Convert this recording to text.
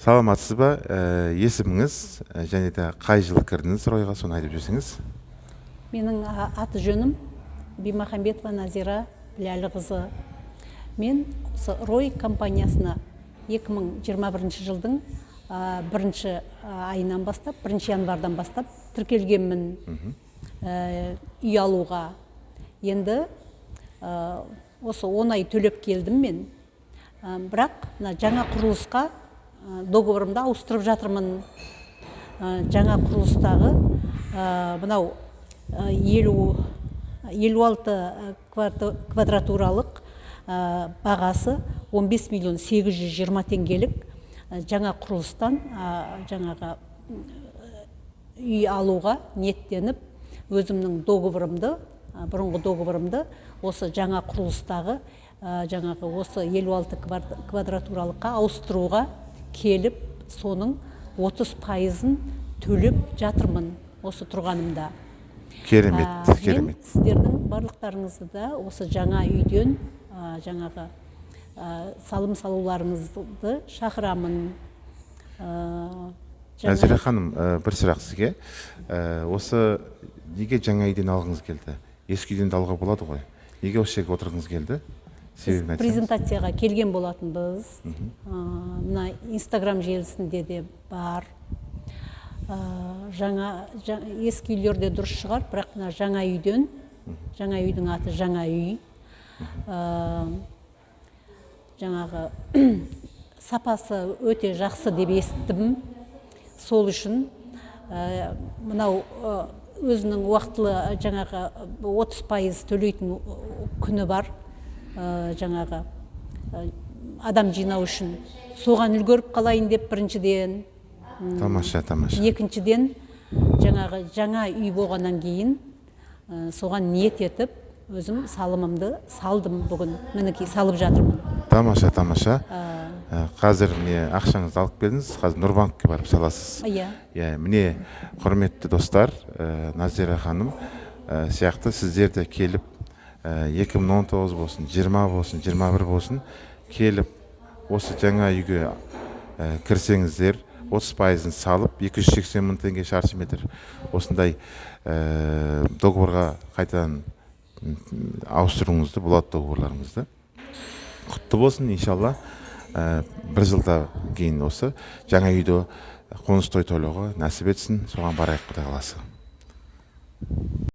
Саламатсыз ба? Есіміңіз және де қай жылы кірдіңіз Ройға, соны айтып жіберсеңіз. Менің аты жөнім Бимахамбетова Назира Біләліқызы. Мен Рой компаниясына 2021 жылдың 1 айынан бастап, 1 январдан бастап тіркелгенмін үй алуға. Енді осы 10 ай төлеп келдім мен. Бірақ жаңа құрылысқа договорымда ауыстырып жатырмын. Жаңа құрылыстағы мынау 56 квадратуралық бағасы 15 миллион 820 теңгелік жаңа құрылыстан жаңаға үй алуға ниеттеніп, өзімнің договорымды, бұрынғы договорымды осы жаңа құрылыстағы жаңағы осы 56 квадратуралыққа ауыстыруға келіп, соның 30%-ын төлеп жатырмын осы тұрғанымда. Керемет, керемет. Мен сіздердің барлықтарыңызды да осы жаңа үйден жаңағы салым салуларыңызды шақырамын. Назира ханым, бір сұрақ сізге. Осы неге жаңа үйден алғыңыз келді? Ескі үйден алуға болады ғой. Неге осы жерге отырғыңыз келді? Презентацияға келген болатынбыз. Мына Инстаграм желісінде де бар. Ескі үйлерде дұрыс шығар, бірақ жаңа үйден, жаңа үйдің аты жаңа үй. Жаңағы сапасы өте жақсы деп естідім. Сол үшін мынау өзінің уақытылы жаңағы 30% төлейтін күні бар. Жаңағы адам жинау үшін соған үлгеріп қалайын деп біріншіден. Тамаша, тамаша. Екіншіден жаңағы жаңа үй болғаннан кейін соған ниет етіп, өзім салымымды салдым бүгін. Мінекей салып жатырмын. Тамаша, тамаша. Қазір міне ақшаңызды алып келдіңіз, қазір Нұрбанкке барып саласыз. Міне құрметті достар, Назира ханым сияқты сіздер де келіп 2019 болсын, 20 болсын, 21 болсын, келіп осы жаңа үйге кірсеңіздер, 30%-ын салып, 280 мың теңге шаршы метр осындай договорға қайтадан ауыстыруыңызды болады, договорларыңызды. Құтты болсын, иншалла. Бір жылда кейін осы жаңа үйде қоныс той тойлауға нәсіп етсін, соған барайық, Құдай қаласа.